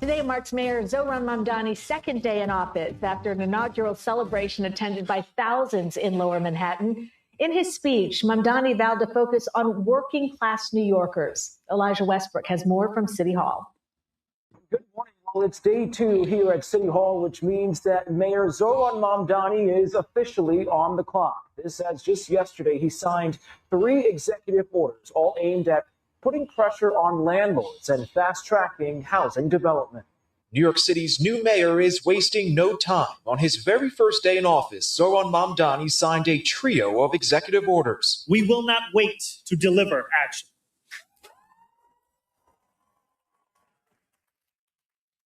Today marks Mayor Zohran Mamdani's second day in office after an inaugural celebration attended by thousands in Lower Manhattan. In his speech, Mamdani vowed to focus on working-class New Yorkers. Elijah Westbrook has more from City Hall. Good morning. Well, it's day 2 here at City Hall, which means that Mayor Zohran Mamdani is officially on the clock. This as just yesterday he signed 3 executive orders, all aimed at putting pressure on landlords and fast-tracking housing development. New York City's new mayor is wasting no time. On his very first day in office, Zohran Mamdani signed a trio of executive orders. We will not wait to deliver action.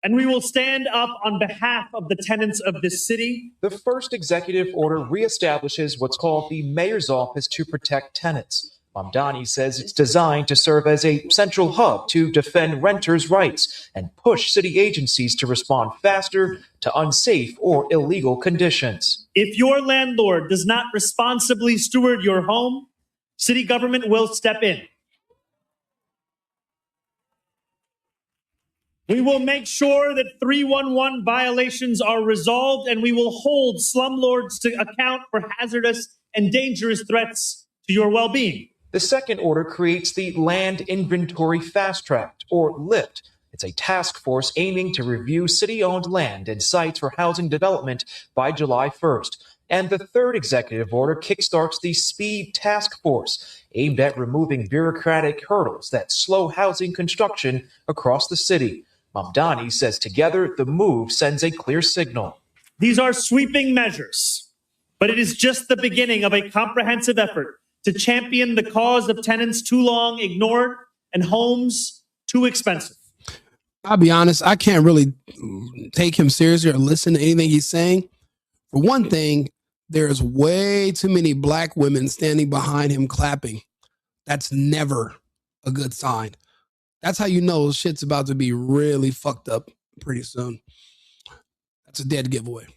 And we will stand up on behalf of the tenants of this city. The first executive order reestablishes what's called the mayor's office to protect tenants. Mamdani says it's designed to serve as a central hub to defend renters' rights and push city agencies to respond faster to unsafe or illegal conditions. If your landlord does not responsibly steward your home, city government will step in. We will make sure that 311 violations are resolved, and we will hold slumlords to account for hazardous and dangerous threats to your well-being. The second order creates the Land Inventory Fast Track, or LIFT. It's a task force aiming to review city-owned land and sites for housing development by July 1st. And the third executive order kickstarts the Speed Task Force, aimed at removing bureaucratic hurdles that slow housing construction across the city. Mamdani says together the move sends a clear signal. These are sweeping measures, but it is just the beginning of a comprehensive effort to champion the cause of tenants too long ignored and homes too expensive. I'll be honest, I can't really take him seriously or listen to anything he's saying. For one thing, there's way too many black women standing behind him clapping. That's never a good sign. That's how you know shit's about to be really fucked up pretty soon. That's a dead giveaway.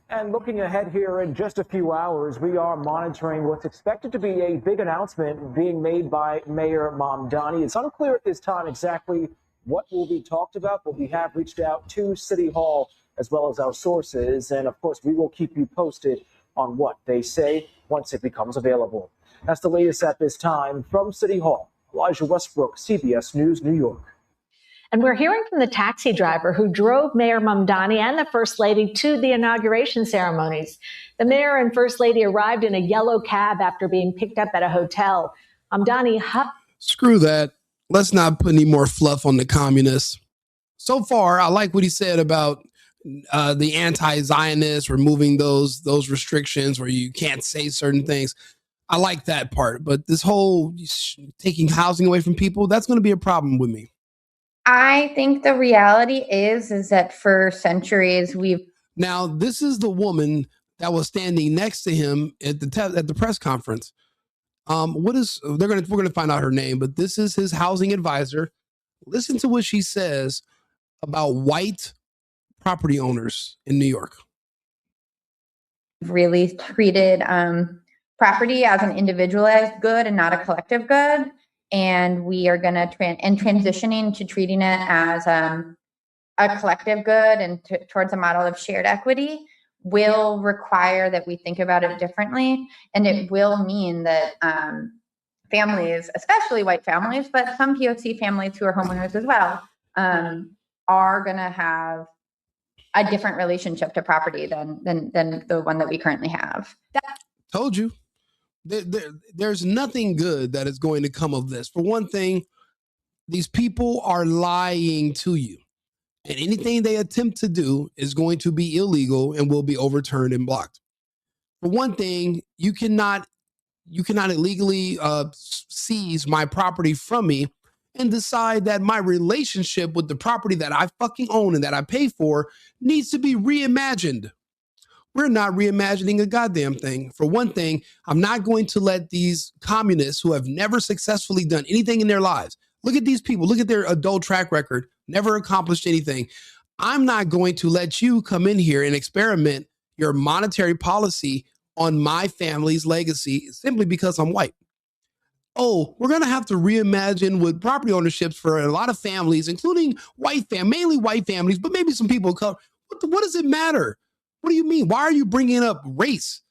And looking ahead here in just a few hours, we are monitoring what's expected to be a big announcement being made by Mayor Mamdani. It's unclear at this time exactly what will be talked about, but we have reached out to City Hall as well as our sources. And of course, we will keep you posted on what they say once it becomes available. That's the latest at this time from City Hall. Elijah Westbrook, CBS News, New York. And we're hearing from the taxi driver who drove Mayor Mamdani and the First Lady to the inauguration ceremonies. The mayor and First Lady arrived in a yellow cab after being picked up at a hotel. Mamdani Screw that. Let's not put any more fluff on the communists. So far, I like what he said about the anti-Zionists removing those restrictions where you can't say certain things. I like that part. But this whole taking housing away from people, that's going to be a problem with me. I think the reality is that for centuries Now, this is the woman that was standing next to him at the press conference. We're gonna find out her name, but this is his housing advisor. Listen to what she says about white property owners in New York. really treated property as an individualized good and not a collective good. And we are going to transitioning to treating it as a collective good and towards a model of shared equity will require that we think about it differently. And it will mean that families, especially white families, but some POC families who are homeowners as well, are going to have a different relationship to property than the one that we currently have. Told you. There's nothing good that is going to come of this. For one thing, these people are lying to you. And anything they attempt to do is going to be illegal and will be overturned and blocked. For one thing, you cannot illegally seize my property from me and decide that my relationship with the property that I fucking own and that I pay for needs to be reimagined. We're not reimagining a goddamn thing. For one thing, I'm not going to let these communists who have never successfully done anything in their lives, look at these people, look at their adult track record, never accomplished anything. I'm not going to let you come in here and experiment your monetary policy on my family's legacy simply because I'm white. oh, we're going to have to reimagine with property ownerships for a lot of families, including mainly white families, but maybe some people of color. What does it matter? What do you mean? Why are you bringing up race?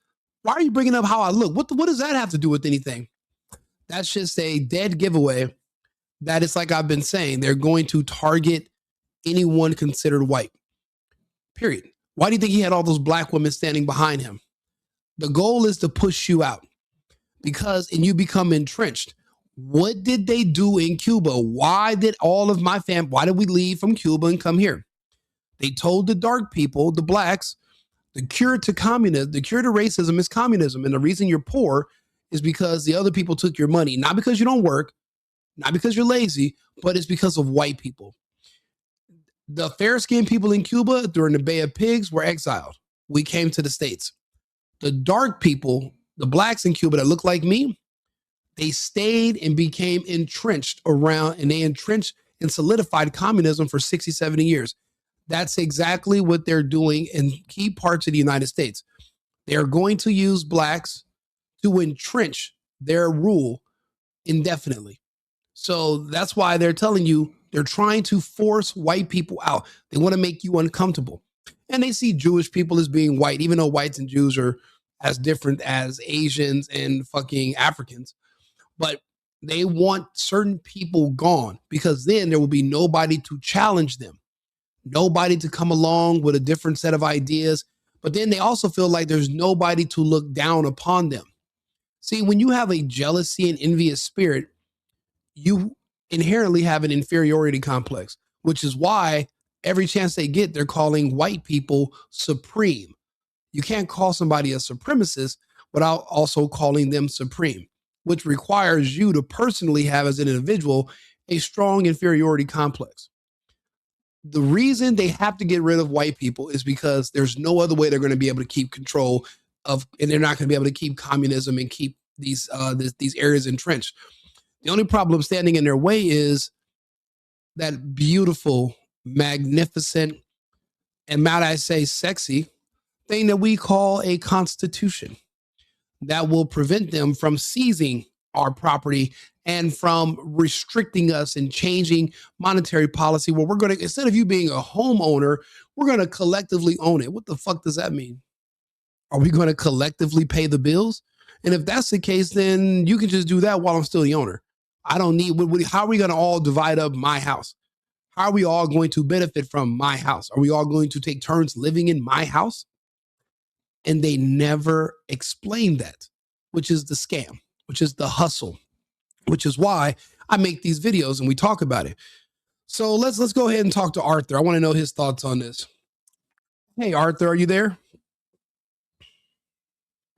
Why are you bringing up how I look? What does that have to do with anything? That's just a dead giveaway. That is, like I've been saying, they're going to target anyone considered white. Period. Why do you think he had all those black women standing behind him? The goal is to push you out and you become entrenched. What did they do in Cuba? Why did why did we leave from Cuba and come here? They told the dark people, the blacks, the cure to racism is communism. And the reason you're poor is because the other people took your money, not because you don't work, not because you're lazy, but it's because of white people. The fair-skinned people in Cuba during the Bay of Pigs were exiled. We came to the States. The dark people, the blacks in Cuba that look like me, they stayed and became entrenched around, and they entrenched and solidified communism for 60, 70 years. That's exactly what they're doing in key parts of the United States. They are going to use blacks to entrench their rule indefinitely. So that's why they're telling you they're trying to force white people out. They want to make you uncomfortable. And they see Jewish people as being white, even though whites and Jews are as different as Asians and fucking Africans. But they want certain people gone because then there will be nobody to challenge them. Nobody to come along with a different set of ideas. But then they also feel like there's nobody to look down upon them. See, when you have a jealousy and envious spirit, you inherently have an inferiority complex, which is why every chance they get, they're calling white people supreme. You can't call somebody a supremacist without also calling them supreme, which requires you to personally have, as an individual, a strong inferiority complex. The reason they have to get rid of white people is because there's no other way they're going to be able to keep control of, and they're not going to be able to keep communism and keep these areas entrenched. The only problem standing in their way is that beautiful, magnificent, and might I say sexy thing that we call a constitution that will prevent them from seizing our property and from restricting us and changing monetary policy where we're going to, instead of you being a homeowner, we're going to collectively own it. What the fuck does that mean? Are we going to collectively pay the bills? And if that's the case, then you can just do that while I'm still the owner. I don't need, how are we going to all divide up my house? How are we all going to benefit from my house? Are we all going to take turns living in my house? And they never explain that, which is the scam, which is the hustle, which is why I make these videos and we talk about it. So let's go ahead and talk to Arthur. I want to know his thoughts on this. Hey, Arthur, are you there?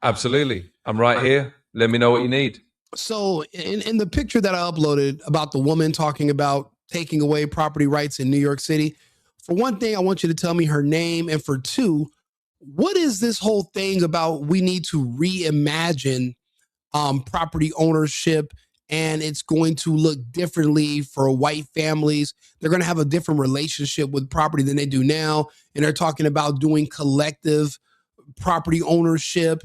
Absolutely. I'm right here. Let me know what you need. So in the picture that I uploaded about the woman talking about taking away property rights in New York City, for one thing, I want you to tell me her name. And for two, what is this whole thing about we need to reimagine property ownership, and it's going to look differently for white families? They're going to have a different relationship with property than they do now. And they're talking about doing collective property ownership.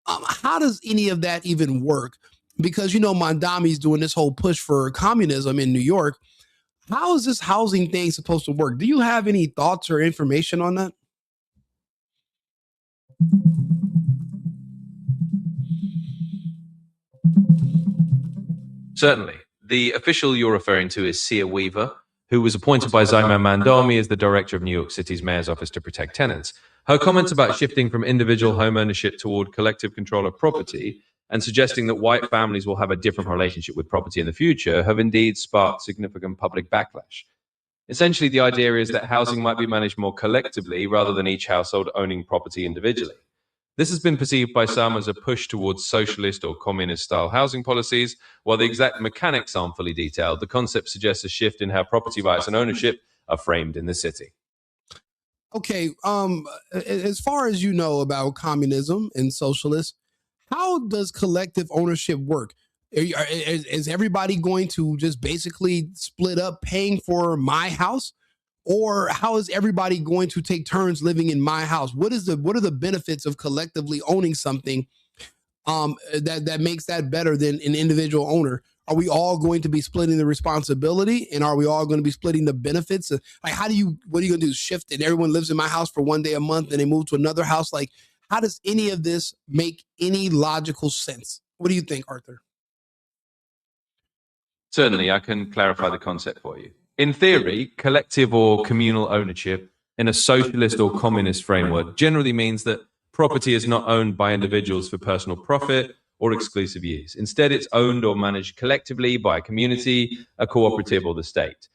How does any of that even work? Because, you know, MAMDANI's doing this whole push for communism in New York. How is this housing thing supposed to work? Do you have any thoughts or information on that? Certainly. The official you're referring to is Sia Weaver, who was appointed by MAMDANI as the director of New York City's mayor's office to protect tenants. Her comments about shifting from individual home ownership toward collective control of property and suggesting that white families will have a different relationship with property in the future have indeed sparked significant public backlash. Essentially, the idea is that housing might be managed more collectively rather than each household owning property individually. This has been perceived by some as a push towards socialist or communist-style housing policies. While the exact mechanics aren't fully detailed, the concept suggests a shift in how property rights and ownership are framed in the city. Okay, as far as you know about communism and socialists, how does collective ownership work? Is everybody going to just basically split up paying for my house? Or how is everybody going to take turns living in my house? What are the benefits of collectively owning something that makes that better than an individual owner? Are we all going to be splitting the responsibility, and are we all going to be splitting the benefits? Like, what are you going to do? Shift and everyone lives in my house for one day a month and they move to another house? Like, how does any of this make any logical sense? What do you think, Arthur? Certainly, I can clarify the concept for you. In theory, collective or communal ownership in a socialist or communist framework generally means that property is not owned by individuals for personal profit or exclusive use. Instead, it's owned or managed collectively by a community, a cooperative, or the state.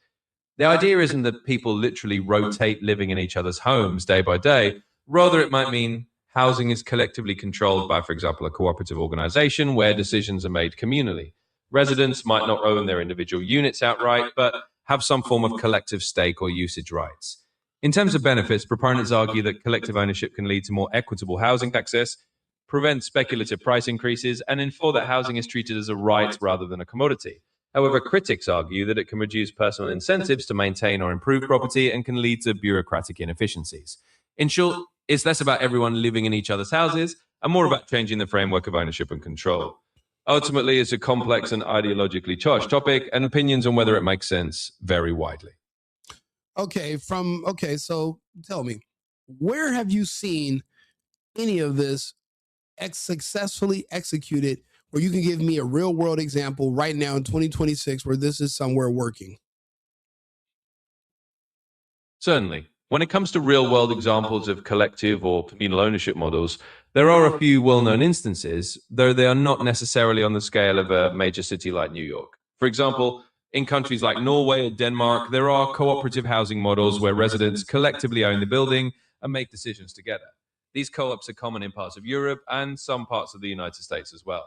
The idea isn't that people literally rotate living in each other's homes day by day. Rather, it might mean housing is collectively controlled by, for example, a cooperative organization where decisions are made communally. Residents might not own their individual units outright, but have some form of collective stake or usage rights. In terms of benefits, proponents argue that collective ownership can lead to more equitable housing access, prevent speculative price increases, and ensure that housing is treated as a right rather than a commodity. However, critics argue that it can reduce personal incentives to maintain or improve property and can lead to bureaucratic inefficiencies. In short, it's less about everyone living in each other's houses and more about changing the framework of ownership and control. Ultimately, it's a complex and ideologically charged topic, and opinions on whether it makes sense vary widely. Okay, so tell me, where have you seen any of this successfully executed, where you can give me a real world example right now in 2026 where this is somewhere working? Certainly. When it comes to real world examples of collective or communal ownership models, there are a few well known instances, though they are not necessarily on the scale of a major city like New York. For example, in countries like Norway or Denmark, there are cooperative housing models where residents collectively own the building and make decisions together. These co-ops are common in parts of Europe and some parts of the United States as well.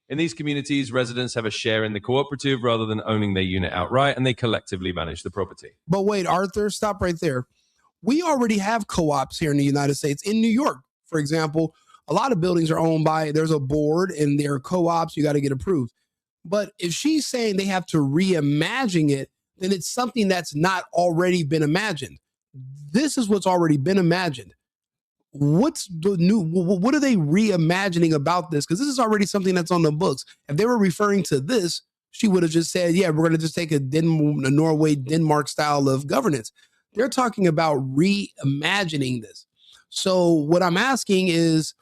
In these communities, residents have a share in the cooperative rather than owning their unit outright, and they collectively manage the property. But wait, Arthur, stop right there. We already have co-ops here in the United States. In New York, for example, a lot of buildings are owned by, there's a board and there are co-ops, you got to get approved. But if she's saying they have to reimagine it, then it's something that's not already been imagined. This is what's already been imagined. What's the new? What are they reimagining about this? Because this is already something that's on the books. If they were referring to this, she would have just said, yeah, we're going to just take a Norway, Denmark style of governance. They're talking about reimagining this. So what I'm asking is,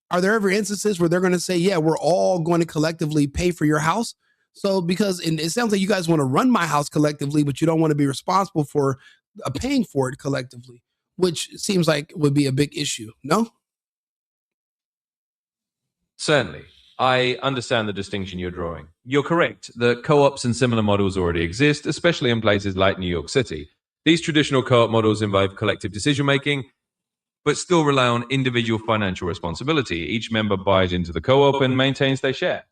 are there ever instances where they're going to say, yeah, we're all going to collectively pay for your house? So because it sounds like you guys want to run my house collectively, but you don't want to be responsible for paying for it collectively, which seems like would be a big issue. No? Certainly. I understand the distinction you're drawing. You're correct that co-ops and similar models already exist, especially in places like New York City. These traditional co-op models involve collective decision-making, but still rely on individual financial responsibility. Each member buys into the co-op and maintains their share.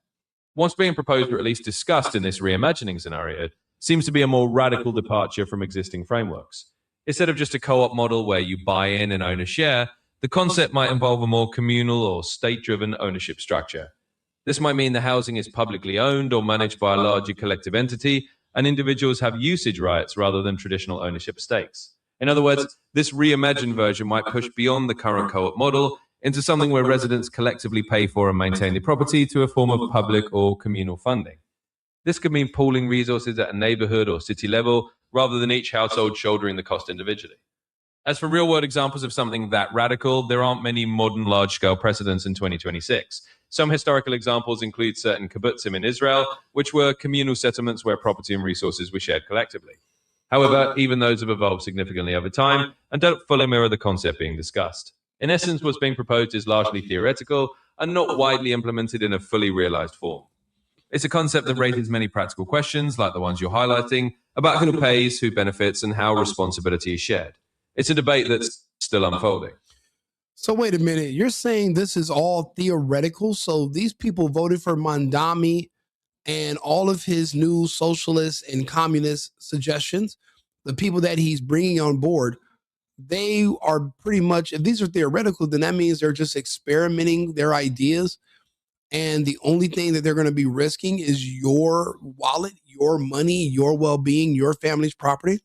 What's being proposed, or at least discussed in this reimagining scenario, seems to be a more radical departure from existing frameworks. Instead of just a co-op model where you buy in and own a share, the concept might involve a more communal or state-driven ownership structure. This might mean the housing is publicly owned or managed by a larger collective entity, and individuals have usage rights rather than traditional ownership stakes. In other words, this reimagined version might push beyond the current co-op model into something where residents collectively pay for and maintain the property to a form of public or communal funding. This could mean pooling resources at a neighborhood or city level rather than each household shouldering the cost individually. As for real-world examples of something that radical, there aren't many modern large-scale precedents in 2026. Some historical examples include certain kibbutzim in Israel, which were communal settlements where property and resources were shared collectively. However, even those have evolved significantly over time and don't fully mirror the concept being discussed. In essence, what's being proposed is largely theoretical and not widely implemented in a fully realized form. It's a concept that raises many practical questions, like the ones you're highlighting, about who pays, who benefits, and how responsibility is shared. It's a debate that's still unfolding. So wait a minute, you're saying this is all theoretical? So these people voted for Mamdani and all of his new socialist and communist suggestions, the people that he's bringing on board, they are pretty much, if these are theoretical, then that means they're just experimenting their ideas. And the only thing that they're going to be risking is your wallet, your money, your well-being, your family's property.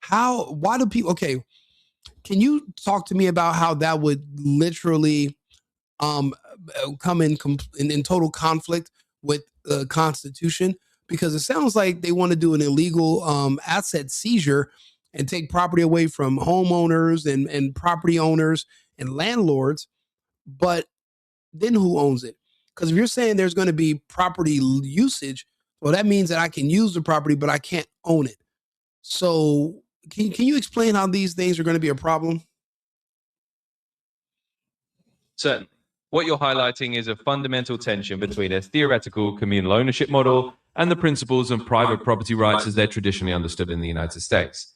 Why do people, okay, can you talk to me about how that would literally come in total conflict with the Constitution? Because it sounds like they want to do an illegal asset seizure and take property away from homeowners and property owners and landlords. But then who owns it? Because if you're saying there's going to be property usage, well, that means that I can use the property, but I can't own it. So can you explain how these things are going to be a problem? Certainly. What you're highlighting is a fundamental tension between a theoretical communal ownership model and the principles of private property rights as they're traditionally understood in the United States.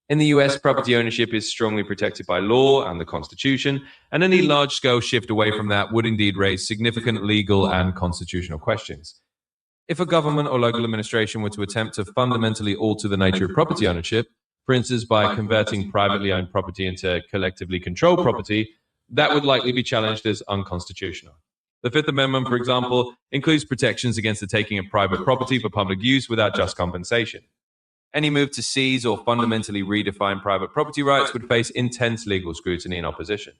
In the US, property ownership is strongly protected by law and the Constitution, and any large-scale shift away from that would indeed raise significant legal and constitutional questions. If a government or local administration were to attempt to fundamentally alter the nature of property ownership, for instance by converting privately owned property into collectively controlled property, that would likely be challenged as unconstitutional. The Fifth Amendment, for example, includes protections against the taking of private property for public use without just compensation. Any move to seize or fundamentally redefine private property rights would face intense legal scrutiny and opposition.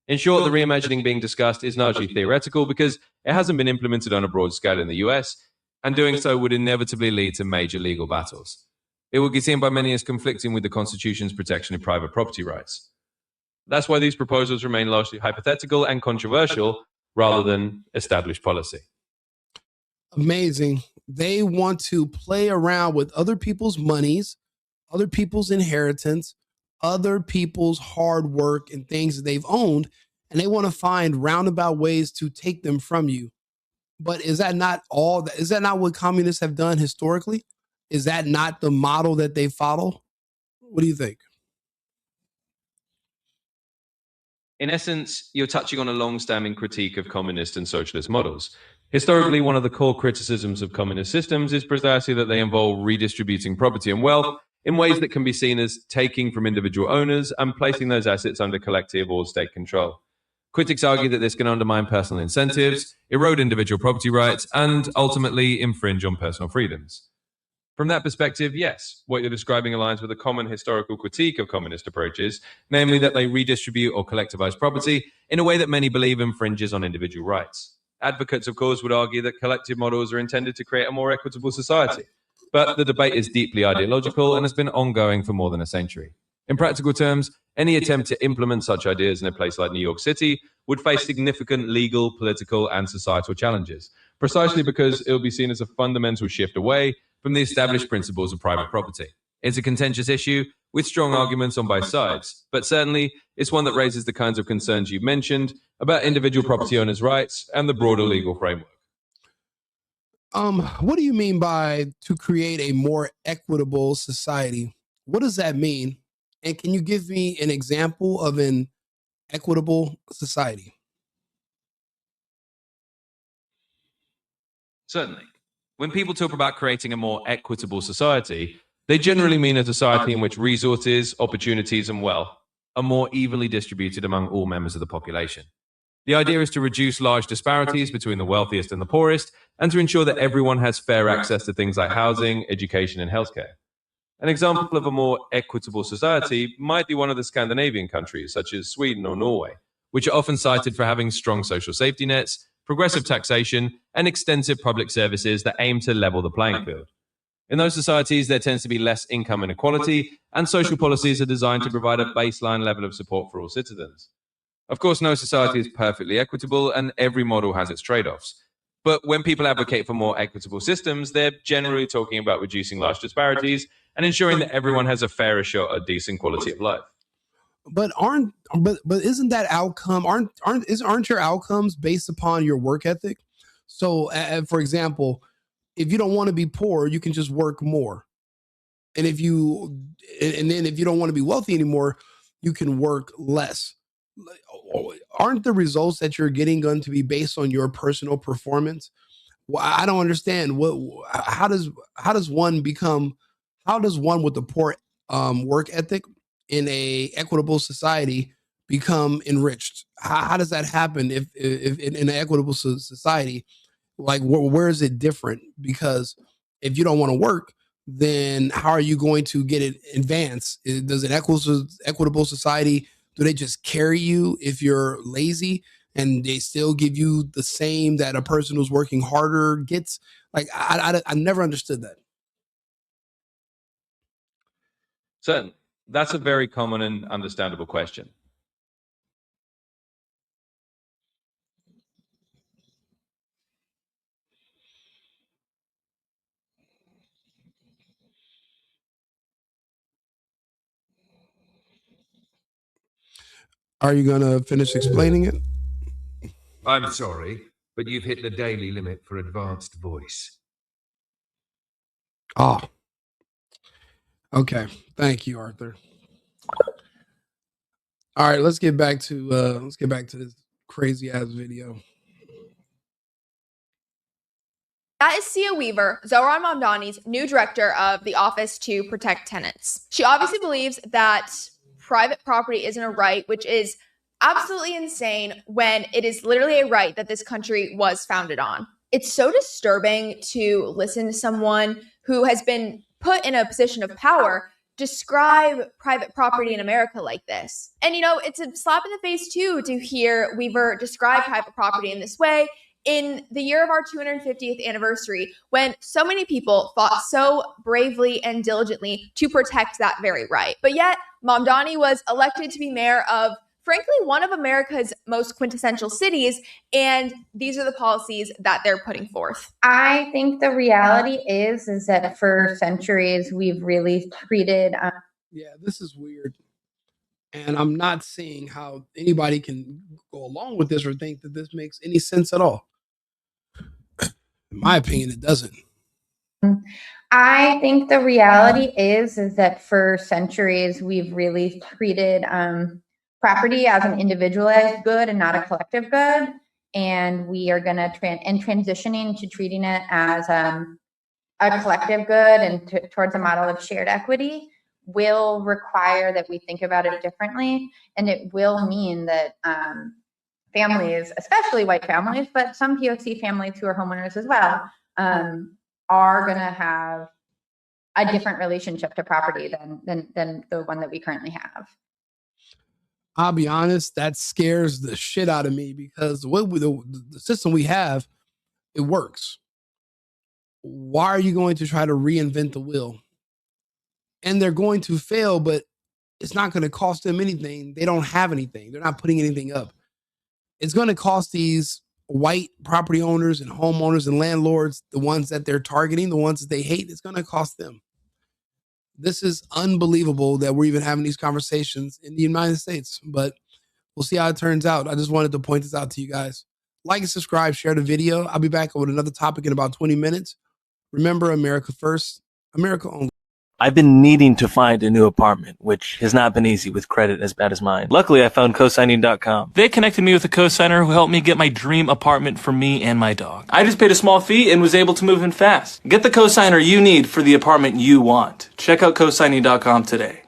In short, the reimagining being discussed is largely theoretical because it hasn't been implemented on a broad scale in the US, and doing so would inevitably lead to major legal battles. It would be seen by many as conflicting with the Constitution's protection of private property rights. That's why these proposals remain largely hypothetical and controversial rather than established policy. Amazing. They want to play around with other people's monies, other people's inheritance, other people's hard work and things that they've owned, and they want to find roundabout ways to take them from you. But is that not all? Is that not what communists have done historically? Is that not the model that they follow? What do you think? In essence, you're touching on a long-standing critique of communist and socialist models. Historically, one of the core criticisms of communist systems is precisely that they involve redistributing property and wealth in ways that can be seen as taking from individual owners and placing those assets under collective or state control. Critics argue that this can undermine personal incentives, erode individual property rights, and ultimately infringe on personal freedoms. From that perspective, yes, what you're describing aligns with a common historical critique of communist approaches, namely that they redistribute or collectivize property in a way that many believe infringes on individual rights. Advocates, of course, would argue that collective models are intended to create a more equitable society. But the debate is deeply ideological and has been ongoing for more than a century. In practical terms, any attempt to implement such ideas in a place like New York City would face significant legal, political, and societal challenges, precisely because it will be seen as a fundamental shift away from the established principles of private property. It's a contentious issue with strong arguments on both sides, but certainly it's one that raises the kinds of concerns you mentioned about individual property owners' rights and the broader legal framework. What do you mean by to create a more equitable society? What does that mean? And can you give me an example of an equitable society? Certainly. When people talk about creating a more equitable society, they generally mean a society in which resources, opportunities, and wealth are more evenly distributed among all members of the population. The idea is to reduce large disparities between the wealthiest and the poorest, and to ensure that everyone has fair access to things like housing, education, and healthcare. An example of a more equitable society might be one of the Scandinavian countries, such as Sweden or Norway, which are often cited for having strong social safety nets, progressive taxation, and extensive public services that aim to level the playing field. In those societies, there tends to be less income inequality, and social policies are designed to provide a baseline level of support for all citizens. Of course, no society is perfectly equitable, and every model has its trade-offs. But when people advocate for more equitable systems, they're generally talking about reducing large disparities and ensuring that everyone has a fairer shot at decent quality of life. But isn't that outcome aren't your outcomes based upon your work ethic? So, for example, if you don't want to be poor, you can just work more, and if you don't want to be wealthy anymore, you can work less. Aren't the results that you're getting going to be based on your personal performance? Well, I don't understand how does one with a poor work ethic in a equitable society become enriched? How does that happen if in an equitable society? Like, where is it different? Because if you don't want to work, then how are you going to get it advanced? Does an equitable society, do they just carry you if you're lazy and they still give you the same that a person who's working harder gets. Like, I never understood that. So that's a very common and understandable question. Are you going to finish explaining it? I'm sorry, but you've hit the daily limit for advanced voice. Oh, okay. Thank you, Arthur. All right, let's get back to this crazy ass video. That is Sia Weaver, Zohran Mamdani's new director of the Office to Protect Tenants. She obviously believes that private property isn't a right, which is absolutely insane when it is literally a right that this country was founded on. It's so disturbing to listen to someone who has been put in a position of power describe private property in America like this. And, you know, it's a slap in the face, too, to hear Weaver describe private property in this way in the year of our 250th anniversary, when so many people fought so bravely and diligently to protect that very right. But yet, Mamdani was elected to be mayor of, frankly, one of America's most quintessential cities, and these are the policies that they're putting forth. I think the reality is that for centuries we've really treated. Yeah, this is weird, and I'm not seeing how anybody can go along with this or think that this makes any sense at all. In my opinion, it doesn't. I think the reality is that for centuries we've really treated property as an individualized good and not a collective good, and we are going to transitioning to treating it as a collective good and towards a model of shared equity will require that we think about it differently, and it will mean that families, especially white families, but some POC families who are homeowners as well, are going to have a different relationship to property than the one that we currently have. I'll be honest, that scares the shit out of me, because the system we have, it works. Why are you going to try to reinvent the wheel? And they're going to fail, but it's not going to cost them anything. They don't have anything. They're not putting anything up. It's going to cost these white property owners and homeowners and landlords, the ones that they're targeting, the ones that they hate, it's going to cost them. This is unbelievable that we're even having these conversations in the United States, but we'll see how it turns out. I just wanted to point this out to you guys. Like and subscribe, share the video. I'll be back with another topic in about 20 minutes. Remember, America first, America only. I've been needing to find a new apartment, which has not been easy with credit as bad as mine. Luckily, I found cosigning.com. They connected me with a cosigner who helped me get my dream apartment for me and my dog. I just paid a small fee and was able to move in fast. Get the cosigner you need for the apartment you want. Check out cosigning.com today.